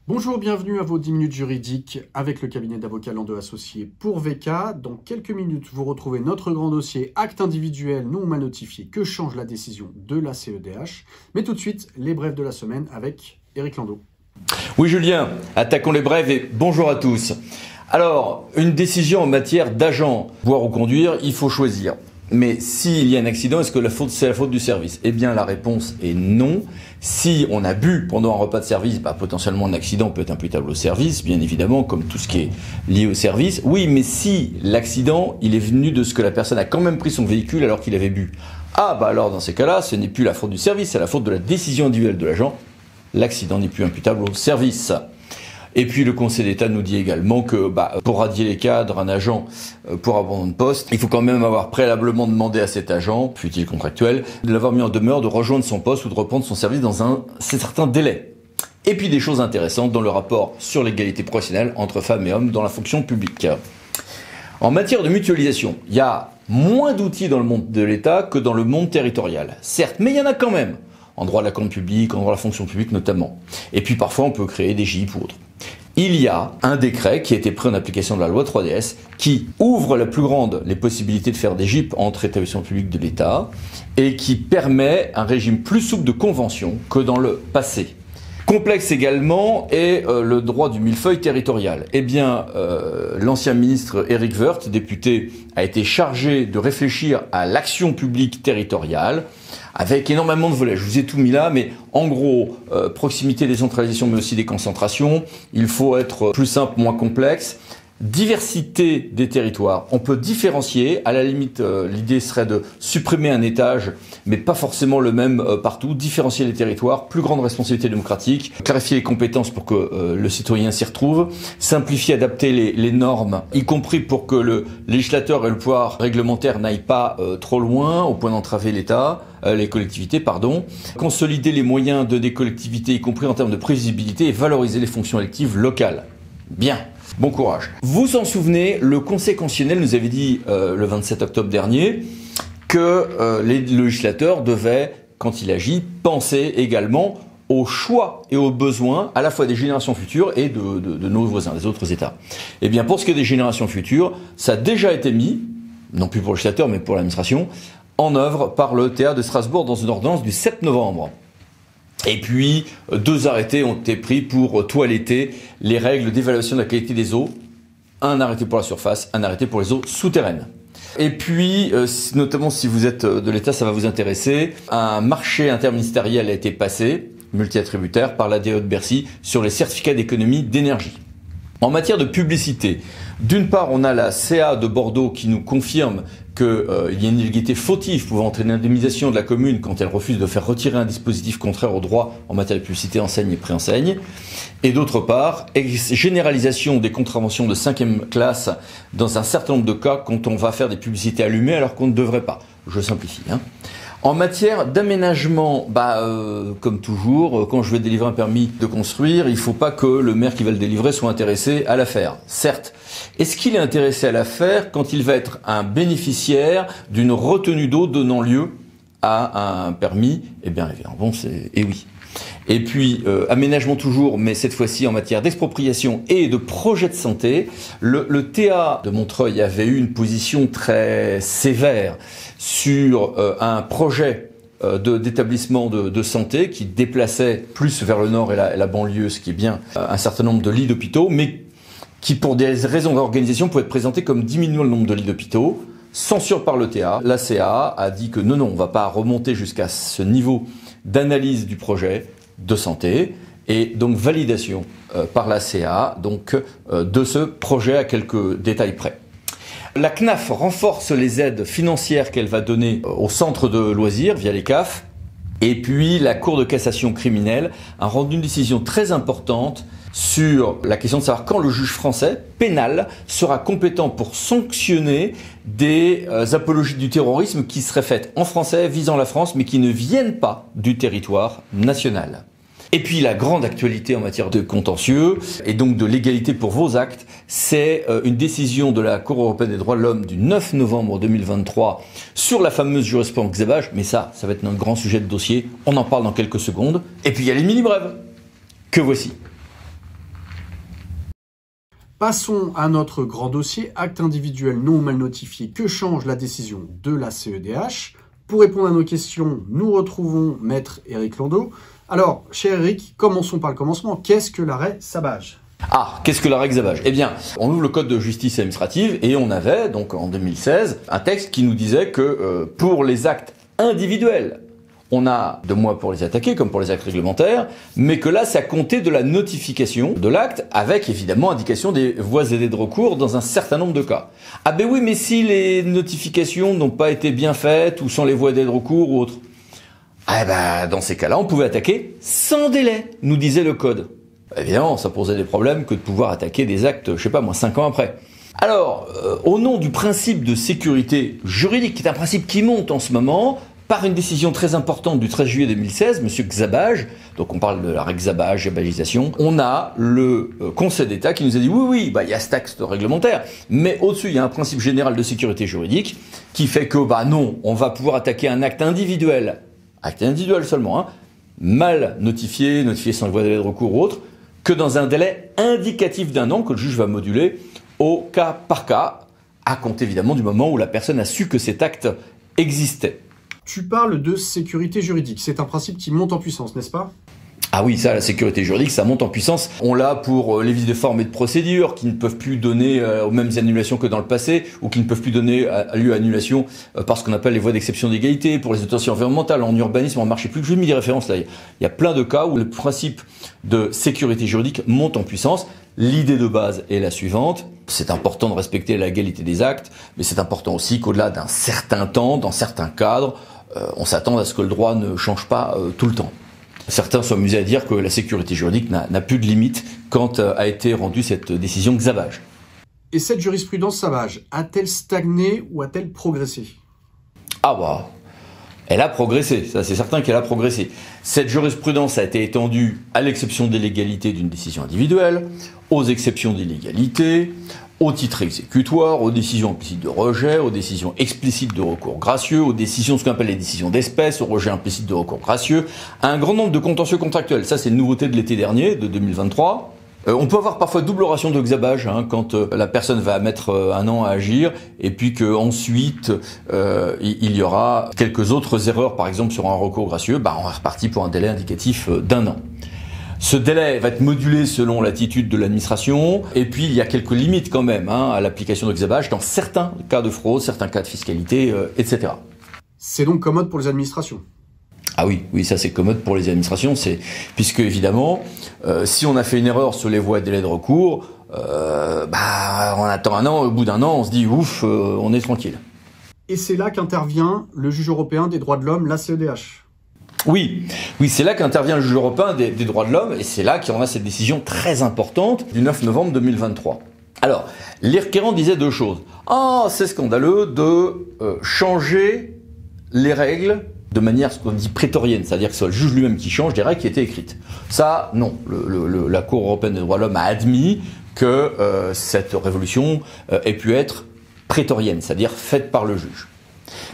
Bonjour, bienvenue à vos 10 minutes juridiques avec le cabinet d'avocats Landau Associés pour VK. Dans quelques minutes, vous retrouvez notre grand dossier acte individuel non mal notifié que change la décision de la CEDH. Mais tout de suite, les brèves de la semaine avec Éric Landau. Oui Julien, attaquons les brèves et bonjour à tous. Alors, une décision en matière d'agent, boire ou conduire, il faut choisir. Mais s'il y a un accident, est-ce que c'est la faute du service? Eh bien, la réponse est non. Si on a bu pendant un repas de service, potentiellement un accident peut être imputable au service, bien évidemment, comme tout ce qui est lié au service. Oui, mais si l'accident, il est venu de ce que la personne a quand même pris son véhicule alors qu'il avait bu. Alors dans ces cas-là, ce n'est plus la faute du service, c'est la faute de la décision individuelle de l'agent. L'accident n'est plus imputable au service. Et puis le Conseil d'État nous dit également que pour radier les cadres, un agent pour abandon de poste, il faut quand même avoir préalablement demandé à cet agent, fût-il contractuel, de l'avoir mis en demeure de rejoindre son poste ou de reprendre son service dans un certain délai. Et puis des choses intéressantes dans le rapport sur l'égalité professionnelle entre femmes et hommes dans la fonction publique. En matière de mutualisation, il y a moins d'outils dans le monde de l'État que dans le monde territorial. Certes, mais il y en a quand même. En droit de la compte publique, en droit de la fonction publique notamment. Et puis parfois on peut créer des GIP ou autres. Il y a un décret qui a été pris en application de la loi 3DS qui ouvre les possibilités de faire des GIP entre établissements publics de l'État et qui permet un régime plus souple de convention que dans le passé. Complexe également est le droit du millefeuille territorial. L'ancien ministre Éric Woerth, député, a été chargé de réfléchir à l'action publique territoriale avec énormément de volets. Je vous ai tout mis là, mais en gros, proximité, décentralisation, mais aussi déconcentration. Il faut être plus simple, moins complexe. Diversité des territoires. On peut différencier. À la limite, l'idée serait de supprimer un étage, mais pas forcément le même partout. Différencier les territoires, plus grande responsabilité démocratique, clarifier les compétences pour que le citoyen s'y retrouve, simplifier, adapter les normes, y compris pour que le législateur et le pouvoir réglementaire n'aillent pas trop loin au point d'entraver les collectivités, consolider les moyens des collectivités, y compris en termes de prévisibilité, et valoriser les fonctions électives locales. Bien. Bon courage. Vous vous en souvenez, le Conseil constitutionnel nous avait dit le 27 octobre dernier que les législateurs devaient, quand il agit, penser également aux choix et aux besoins à la fois des générations futures et de nos voisins, des autres États. Eh bien, pour ce qui est des générations futures, ça a déjà été mis, non plus pour le législateur mais pour l'administration, en œuvre par le TA de Strasbourg dans une ordonnance du 7 novembre. Et puis, 2 arrêtés ont été pris pour toiletter les règles d'évaluation de la qualité des eaux. Un arrêté pour la surface, un arrêté pour les eaux souterraines. Et puis, notamment si vous êtes de l'État, ça va vous intéresser, un marché interministériel a été passé, multi-attributaire, par l'ADE de Bercy, sur les certificats d'économie d'énergie. En matière de publicité, d'une part, on a la CA de Bordeaux qui nous confirme qu'il y a une illégalité fautive pouvant entraîner l'indemnisation de la commune quand elle refuse de faire retirer un dispositif contraire au droit en matière de publicité enseigne et préenseigne. Et d'autre part, généralisation des contraventions de 5e classe dans un certain nombre de cas quand on va faire des publicités allumées alors qu'on ne devrait pas. Je simplifie. En matière d'aménagement, comme toujours, quand je vais délivrer un permis de construire, il ne faut pas que le maire qui va le délivrer soit intéressé à l'affaire. Certes. Est-ce qu'il est intéressé à l'affaire quand il va être un bénéficiaire d'une retenue d'eau donnant lieu à un permis? Eh bien, évidemment, oui. Et puis, aménagement toujours, mais cette fois-ci en matière d'expropriation et de projet de santé. Le TA de Montreuil avait eu une position très sévère sur un projet d'établissement de santé qui déplaçait plus vers le nord et la banlieue, ce qui est bien, un certain nombre de lits d'hôpitaux, mais qui, pour des raisons d'organisation, pouvait être présenté comme diminuant le nombre de lits d'hôpitaux. Censure par le TA, la CA a dit que non, on ne va pas remonter jusqu'à ce niveau d'analyse du projet de santé, et donc validation par la CA de ce projet à quelques détails près. La CNAF renforce les aides financières qu'elle va donner aux centres de loisirs via les CAF. Et puis la Cour de cassation criminelle a rendu une décision très importante sur la question de savoir quand le juge français pénal sera compétent pour sanctionner des apologies du terrorisme qui seraient faites en français visant la France mais qui ne viennent pas du territoire national. Et puis la grande actualité en matière de contentieux et donc de légalité pour vos actes, c'est une décision de la Cour européenne des droits de l'homme du 9 novembre 2023 sur la fameuse jurisprudence Xebage, mais ça va être notre grand sujet de dossier, on en parle dans quelques secondes. Et puis il y a les mini-brèves, que voici. Passons à notre grand dossier, acte individuel non ou mal notifié, que change la décision de la CEDH? Pour répondre à nos questions, nous retrouvons Maître Éric Landau. Alors, cher Éric, commençons par le commencement. Qu'est-ce que l'arrêt Xabage? Ah, qu'est-ce que l'arrêt Xabage? Eh bien, on ouvre le code de justice administrative et on avait, donc en 2016, un texte qui nous disait que pour les actes individuels, on a 2 mois pour les attaquer, comme pour les actes réglementaires, mais que là, ça comptait de la notification de l'acte, avec évidemment indication des voies et délais de recours dans un certain nombre de cas. Ah ben oui, mais si les notifications n'ont pas été bien faites, ou sans les voies et délais de recours, ou autres, ah ben, dans ces cas-là, on pouvait attaquer sans délai, nous disait le code. Évidemment, ça posait des problèmes que de pouvoir attaquer des actes, je sais pas moi, 5 ans après. Alors, au nom du principe de sécurité juridique, qui est un principe qui monte en ce moment, par une décision très importante du 13 juillet 2016, M. Xabage, donc on parle de l'arrêt Xabage, Xabagisation, on a le Conseil d'État qui nous a dit oui, il y a ce texte réglementaire, mais au-dessus il y a un principe général de sécurité juridique qui fait que non, on va pouvoir attaquer un acte individuel seulement, mal notifié sans voie de délai de recours ou autre, que dans un délai indicatif d'1 an que le juge va moduler au cas par cas, à compter évidemment du moment où la personne a su que cet acte existait. Tu parles de sécurité juridique. C'est un principe qui monte en puissance, n'est-ce pas? Ah oui, ça, la sécurité juridique, ça monte en puissance. On l'a pour les vices de forme et de procédure, qui ne peuvent plus donner aux mêmes annulations que dans le passé, ou qui ne peuvent plus donner lieu à annulation par ce qu'on appelle les voies d'exception d'égalité, pour les autorisations environnementales, en urbanisme, en marché public. Je mis des références là. Il y a plein de cas où le principe de sécurité juridique monte en puissance. L'idée de base est la suivante. C'est important de respecter la légalité des actes, mais c'est important aussi qu'au-delà d'un certain temps, dans certains cadres, on s'attend à ce que le droit ne change pas tout le temps. Certains sont amusés à dire que la sécurité juridique n'a plus de limite quand a été rendue cette décision Xabage. Et cette jurisprudence Xabage, a-t-elle stagné ou a-t-elle progressé? Elle a progressé, ça c'est certain qu'elle a progressé. Cette jurisprudence a été étendue à l'exception des légalités d'une décision individuelle, aux exceptions d'illégalité, aux titres exécutoires, aux décisions implicites de rejet, aux décisions explicites de recours gracieux, aux décisions, ce qu'on appelle les décisions d'espèce, au rejet implicite de recours gracieux, à un grand nombre de contentieux contractuels. Ça, c'est une nouveauté de l'été dernier, de 2023. On peut avoir parfois double ration de Xabage quand la personne va mettre 1 an à agir et puis qu'ensuite il y aura quelques autres erreurs, par exemple sur un recours gracieux, on est reparti pour un délai indicatif d'1 an. Ce délai va être modulé selon l'attitude de l'administration, et puis il y a quelques limites quand même à l'application de Xabage dans certains cas de fraude, certains cas de fiscalité, etc. C'est donc commode pour les administrations? Ah oui, ça c'est commode pour les administrations, puisque évidemment, si on a fait une erreur sur les voies et délais de recours, on attend 1 an, au bout d'1 an, on se dit ouf, on est tranquille. Et c'est là qu'intervient le juge européen des droits de l'homme, la CEDH. Oui, c'est là qu'intervient le juge européen des droits de l'homme, et c'est là qu'il y en a cette décision très importante du 9 novembre 2023. Alors, les requérants disaient 2 choses. C'est scandaleux de changer les règles de manière, ce qu'on dit, prétorienne, c'est-à-dire que c'est le juge lui-même qui change des règles qui étaient écrites. Ça, non. La Cour européenne des droits de l'homme a admis que cette révolution ait pu être prétorienne, c'est-à-dire faite par le juge.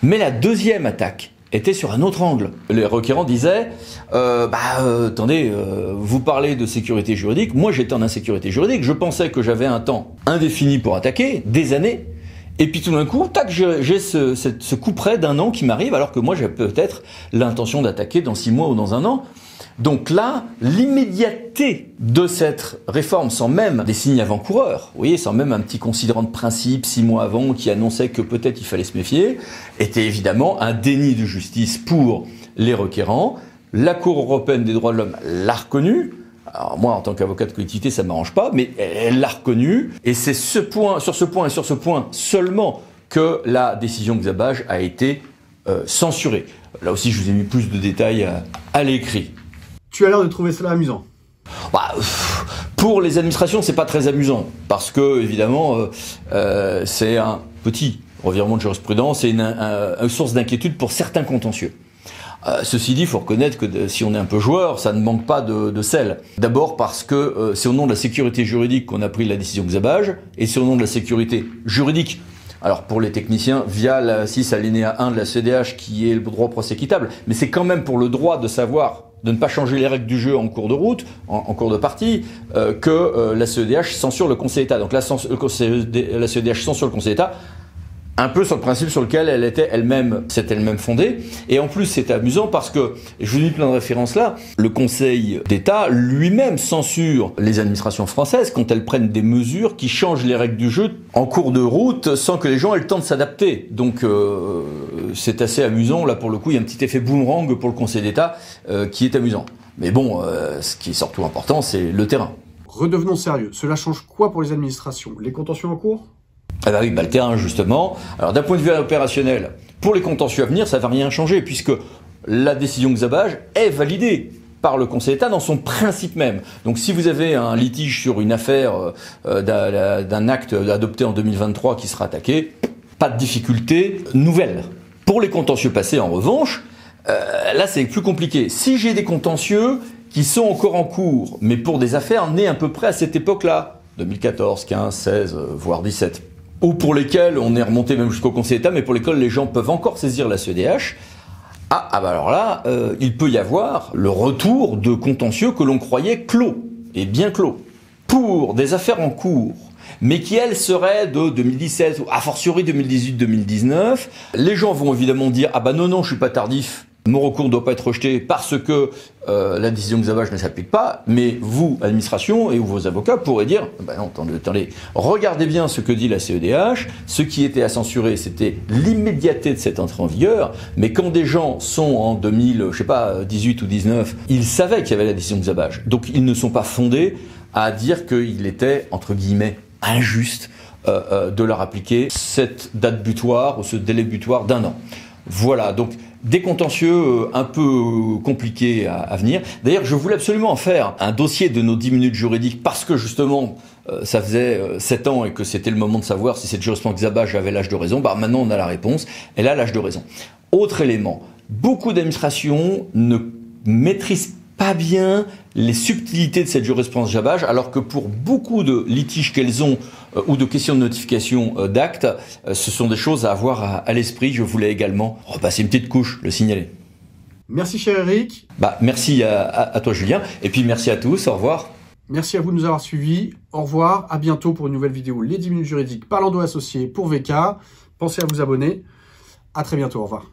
Mais la deuxième attaque était sur un autre angle. Les requérants disaient attendez, vous parlez de sécurité juridique, moi j'étais en insécurité juridique, je pensais que j'avais un temps indéfini pour attaquer, des années, et puis tout d'un coup, j'ai ce coup près d'1 an qui m'arrive, alors que moi j'ai peut-être l'intention d'attaquer dans 6 mois ou dans 1 an. Donc là, l'immédiateté de cette réforme, sans même des signes avant-coureurs, vous voyez, sans même un petit considérant de principe 6 mois avant qui annonçait que peut-être il fallait se méfier, était évidemment un déni de justice pour les requérants. La Cour européenne des droits de l'homme l'a reconnu. Alors moi, en tant qu'avocat de collectivité, ça ne m'arrange pas, mais elle l'a reconnu. Et c'est sur ce point seulement que la décision Xabage a été censurée. Là aussi, je vous ai mis plus de détails à l'écrit. Tu as l'air de trouver cela amusant. Pour les administrations, c'est pas très amusant parce que évidemment, c'est un petit revirement de jurisprudence et une source d'inquiétude pour certains contentieux. Ceci dit, il faut reconnaître que si on est un peu joueur, ça ne manque pas de sel. D'abord parce que c'est au nom de la sécurité juridique qu'on a pris la décision Xabage, et c'est au nom de la sécurité juridique. Alors pour les techniciens, via la 6 alinéa 1 de la CEDH qui est le droit au procès équitable, mais c'est quand même pour le droit de savoir de ne pas changer les règles du jeu en cours de route, en cours de partie, que la CEDH censure le Conseil d'État. Donc la CEDH censure le Conseil d'État, un peu sur le principe sur lequel elle était s'est elle-même fondée. Et en plus, c'est amusant parce que, je vous ai mis plein de références là, le Conseil d'État lui-même censure les administrations françaises quand elles prennent des mesures qui changent les règles du jeu en cours de route sans que les gens aient le temps de s'adapter. Donc, c'est assez amusant. Là, pour le coup, il y a un petit effet boomerang pour le Conseil d'État qui est amusant. Mais bon, ce qui est surtout important, c'est le terrain. Redevenons sérieux. Cela change quoi pour les administrations? Les contentieux en cours? Ah bah oui, le terrain justement. Alors d'un point de vue opérationnel, pour les contentieux à venir, ça ne va rien changer puisque la décision Xabage est validée par le Conseil d'État dans son principe même. Donc si vous avez un litige sur une affaire d'un acte adopté en 2023 qui sera attaqué, pas de difficulté nouvelle. Pour les contentieux passés en revanche, là c'est plus compliqué. Si j'ai des contentieux qui sont encore en cours, mais pour des affaires nées à peu près à cette époque-là, 2014, 15, 16, voire 17, ou pour lesquels on est remonté même jusqu'au Conseil d'État, mais pour lesquels les gens peuvent encore saisir la CEDH, bah alors là, il peut y avoir le retour de contentieux que l'on croyait clos, et bien clos. Pour des affaires en cours, mais qui elles seraient de 2017, ou a fortiori 2018-2019, les gens vont évidemment dire « Ah bah non, je suis pas tardif ». Mon recours ne doit pas être rejeté parce que la décision Xabage ne s'applique pas, mais vous, administration et vos avocats, pourraient dire bah non, attendez, regardez bien ce que dit la CEDH, ce qui était à censurer, c'était l'immédiateté de cette entrée en vigueur, mais quand des gens sont en 2018 ou 19, ils savaient qu'il y avait la décision Xabage, donc ils ne sont pas fondés à dire qu'il était, entre guillemets, injuste de leur appliquer cette date butoir ou ce délai butoir d'1 an. Voilà, donc des contentieux un peu compliqués à venir. D'ailleurs, je voulais absolument en faire un dossier de nos 10 minutes juridiques parce que justement, ça faisait 7 ans et que c'était le moment de savoir si cette jurisprudence Xabage avait l'âge de raison. Bah, maintenant, on a la réponse. Elle a l'âge de raison. Autre élément, beaucoup d'administrations ne maîtrisent pas bien les subtilités de cette jurisprudence Xabage, alors que pour beaucoup de litiges qu'elles ont ou de questions de notification d'actes, ce sont des choses à avoir à l'esprit. Je voulais également repasser une petite couche, le signaler. Merci cher Eric. Bah, merci à toi Julien, et puis merci à tous, au revoir. Merci à vous de nous avoir suivis, au revoir, à bientôt pour une nouvelle vidéo Les 10 minutes juridiques par Lando Associés pour VK. Pensez à vous abonner, à très bientôt, au revoir.